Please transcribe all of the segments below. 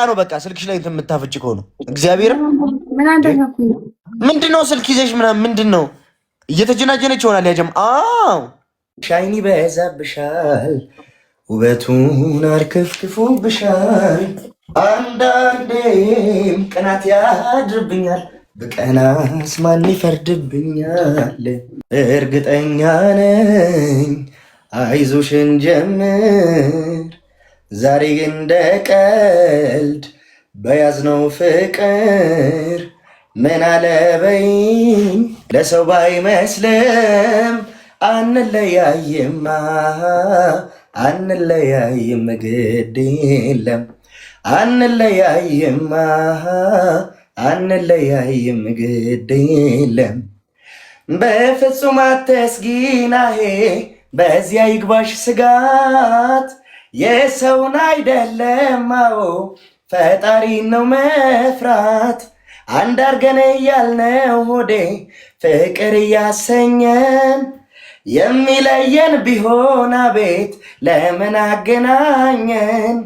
ነው በቃ ስልክሽ ላይ እንትን የምታፈጭ ከሆነ እግዚአብሔር ምን አደረኩኝ? ምንድነው ስልክ ይዘሽ ምናምን ምንድነው እየተጀናጀነች ይሆናል ያጀም አው ሻይኒ በዛብሻል ውበቱን አርከፍክፎብሻል አንዳንዴም ቅናት ያድርብኛል በቀናስ ማን ይፈርድብኛል እርግጠኛ ነኝ አይዞሽን ጀምር ዛሬ እንደ ቀልድ በያዝነው ፍቅር ምን አለበይኝ ለሰው ባይመስልም አንለያይማ አንለያይም ግድ የለም አንለያይማ አንለያይም ግድ የለም በፍጹም አትስጊናሄ በዚያ ይግባሽ ስጋት የሰውን አይደለም አዎ ፈጣሪ ነው መፍራት አንድ አርገን እያልነው ሆዴ ፍቅር እያሰኘን የሚለየን ቢሆን አቤት ለምን አገናኘን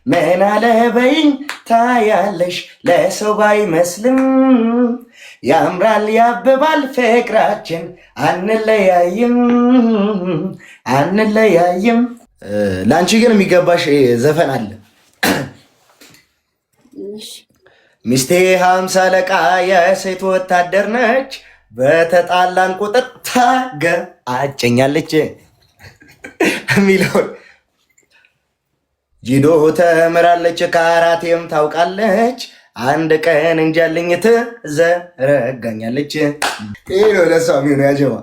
ምን አለበይኝ ታያለሽ ለሰው ባይመስልም ያምራል ያብባል ፍቅራችን አንለያይም አንለያይም ላንቺ ግን የሚገባሽ ዘፈን አለ ሚስቴ 50 አለቃ የሴት ወታደር ነች በተጣላን ቁጥር ታገአጨኛለች ሚለው ጂዶ ተምራለች ካራቴም ታውቃለች አንድ ቀን እንጃልኝ ትዘረጋኛለች ይሄ ለሷ ነው ያጀማ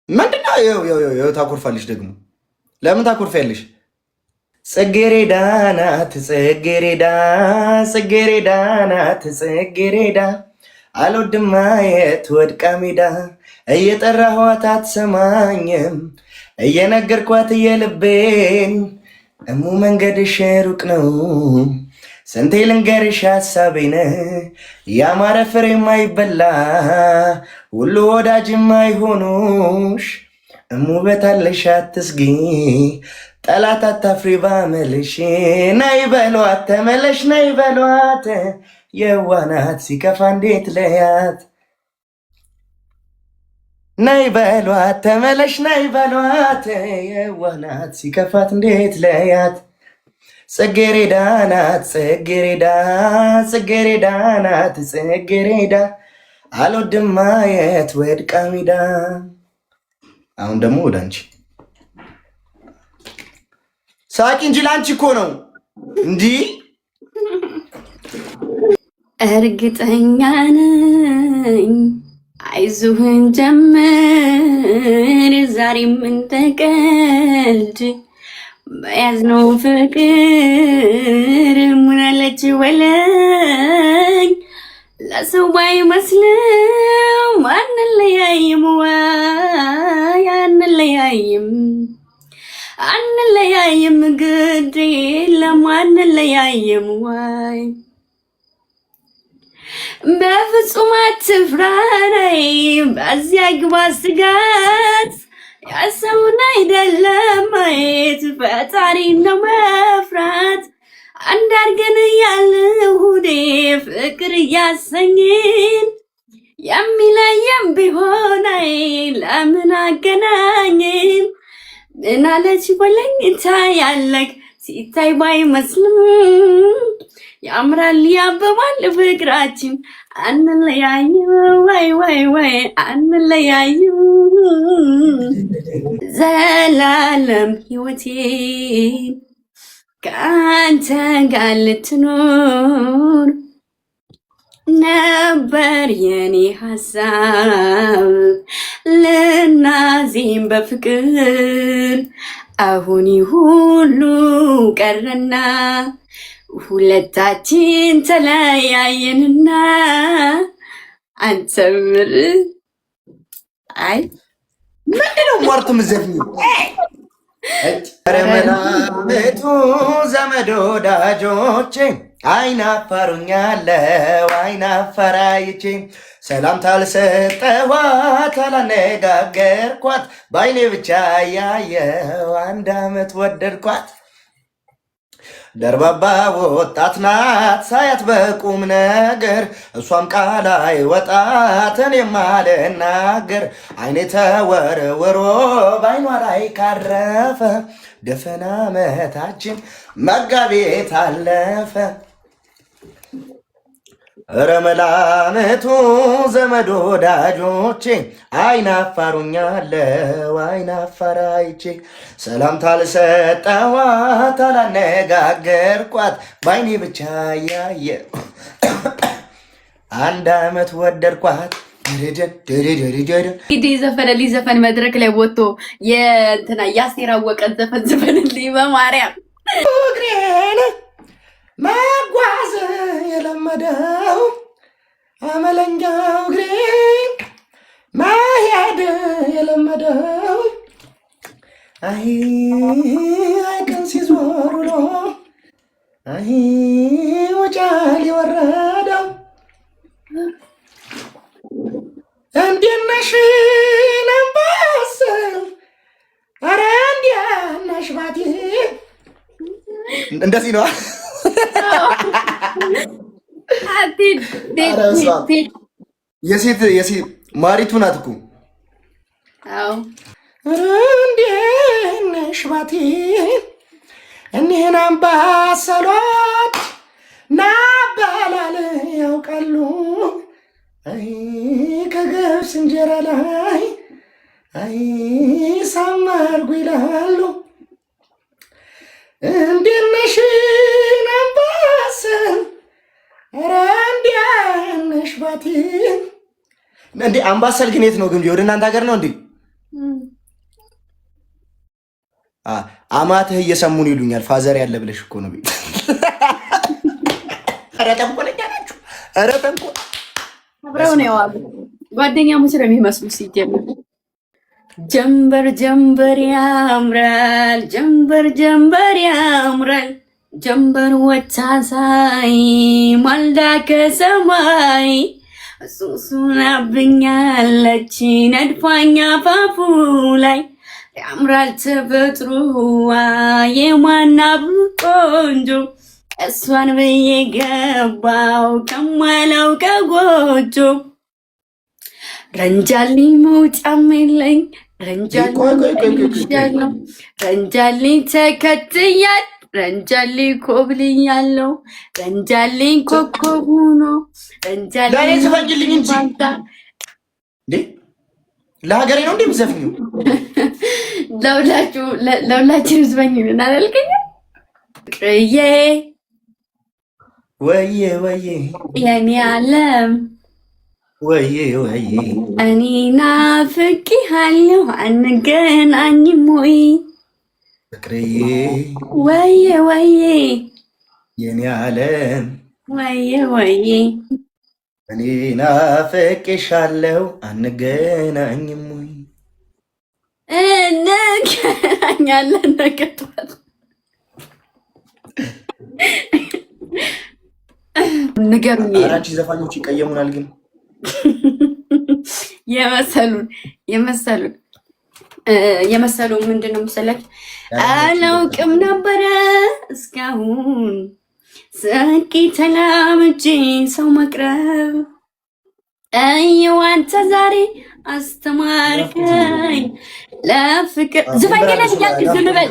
ምንድነው ይኸው ታኮርፋለች ደግሞ ለምን ታኮርፋለሽ ጽጌሬዳ ናት ጽጌሬዳ ጽጌሬዳ ናት ጽጌሬዳ አልወድም ማየት ወድቃ ሜዳ እየጠራኋት አትሰማኝም እየነገርኳት የልቤን እሙ መንገድሽ ሩቅ ነው ስንቴ ልንገርሽ ሐሳቤን ያማረ ፍሬ የማይበላ ሁሉ ወዳጅ የማይሆኑሽ እሙ በታለሽ አትስጊ ጠላት አታፍሪ ባመልሽ ነይ በሏት ተመለሽ ነይ በሏት የዋናት ሲከፋ እንዴት ለያት ነይ በሏት ተመለሽ ነይ በሏት የዋናት ሲከፋት እንዴት ለያት ጽጌሬዳ ናት ጽጌሬዳ ጽጌሬዳ ናት ጽጌሬዳ አልወድም ማየት ወድቃ ሜዳ አሁን ደግሞ ወደ አንቺ ሳቂ እንጂ ላንቺ እኮ ነው እንዲህ እርግጠኛ ነኝ አይዞህን ጀምር ዛሬም እንደ ቀልድ በያዝነው ፍቅር ሙናለች ወለኝ ለሰው ባይመስልም አንለያይም ወይ አንለያይም አንለያይም ግድ የለም አንለያይም ወይ በፍጹም አትፍራ ነይ በዚያ ግባ ስጋት ያሰውን አይደለም ማየት ፈጣሪ ነው መፍራት አንድ አርገን እያልን ሁዴ ፍቅር እያሰኝን የሚለየን ቢሆን ለምን አገናኝን ምን አለች በለኝ ታያለክ ሲታይ ባይመስልም ያምራል ያብባል ፍቅራችን አንለያይም ወይ ወይ ወይ አንለያይም ዘላለም ሕይወቴን ከአንተ ጋር ልትኖር ነበር የኔ ሐሳብ ልናዜም በፍቅር አሁን ሁሉ ቀረና ሁለታችን ተለያየንና አንተምር አይ ምንድነው ሟርቱ ምዘፍኝ ረመናቱ ዘመድ ወዳጆቼ አይናፈሩኛለው አይናፈራይቼ ሰላምታ አልሰጠኋት አላነጋገርኳት በአይኔ ብቻ ያየው አንድ አመት ወደድኳት ደርባባ ወጣት ናት ሳያት በቁም ነገር እሷም ቃል አይወጣት እኔም አልናገር አይኔ ተወርውሮ ባይኗ ላይ ካረፈ ደፈና ዓመታችን መጋቢት አለፈ። ረመላመቱ ዘመድ ወዳጆቼ አይናፋሩኛለው አይናፋራይቼ ሰላምታ ልሰጠኋት አላነጋገርኳት ባይኔ ብቻ ያየ አንድ ዓመት ወደድኳት። እንግዲህ ዘፈነልኝ ዘፈን መድረክ ላይ ወጥቶ የእንትና የአስቴር አወቀን ዘፈን ዘፈንልኝ በማርያም እግሬን መጓዝ የለመደው አመለኛው እግሬ መሄድ የለመደው አይ ቀን ሲዞር ውሎ አይ ወጫል የወረደው እንዴት ነሽ ነምባስል ኧረ እንዴት ነሽ ባቲ እንደዚህ ነው። የሴት ማሪቱ ናት እኮ። እንዴት ነሽ ባቲ እኒህን አምባሰሎች ናበላል ያውቃሉ አይ ከገብስ እንጀራ ላይ አይ ሳማርጉ ይላሉ። እንዴት ነሽ አምባሰል ኧረ እንዴት ነሽ ባቲ። እንዴ አምባሰል ግን የት ነው ግምጄ? ወደ እናንተ ሀገር ነው እንዴ? አማትህ እየሰሙን ይሉኛል። ፋዘር ያለ ብለሽ እኮ ነው። ኧረ ተንኮለኛ ናችሁ። ኧረ ተንኮል አብረው ነው ያዋሉ ጓደኛሞች ነው የሚመስሉ ሲጀምር ጀንበር ጀንበር ያምራል ጀንበር ጀንበር ያምራል ጀንበር ወታሳይ ማልዳ ከሰማይ ሱሱናብኛለች ነድፋኛ ፋፉ ላይ ያምራል ተፈጥሮዋ የማናብ ቆንጆ እሷን ብዬ ገባው ከማለው ከጎጆ ረንጃልኝ መውጫም የለኝ ረንጃልኝ ተከትያት ረንጃልኝ ኮብልያለው ረንጃልኝ ኮከብ ሆኖ ረንጃልኝ ባንታ ለሀገሬ ነው እንዴ የምትዘፍኚው? ለሁላችን ዝፈኝልን አላልከኝ? ቅዬ ወዬ ወዬ የኔ ዓለም ወዬ ወዬ እኔ ናፍቄሃለሁ አንገናኝም ወይ ፍቅርዬ ወዬ ወዬ የኔ ዓለም ወዬ ወዬ እኔ ናፍቄሻለሁ አንገናኝም ወይ እንገናኛለን ነገ ጠዋት ንገሩኝ። አራንቺ ዘፋኞች ይቀየሙናል ግን የመሰሉን ምንድን ነው መሰለህ? አላውቅም ነበረ እስካሁን ስቂ ተላምጄ ሰው መቅረብ እየው አንተ ዛሬ አስተማርከኝ ለፍቅር ዝፈኝ ገለት እያልክ ዝም በል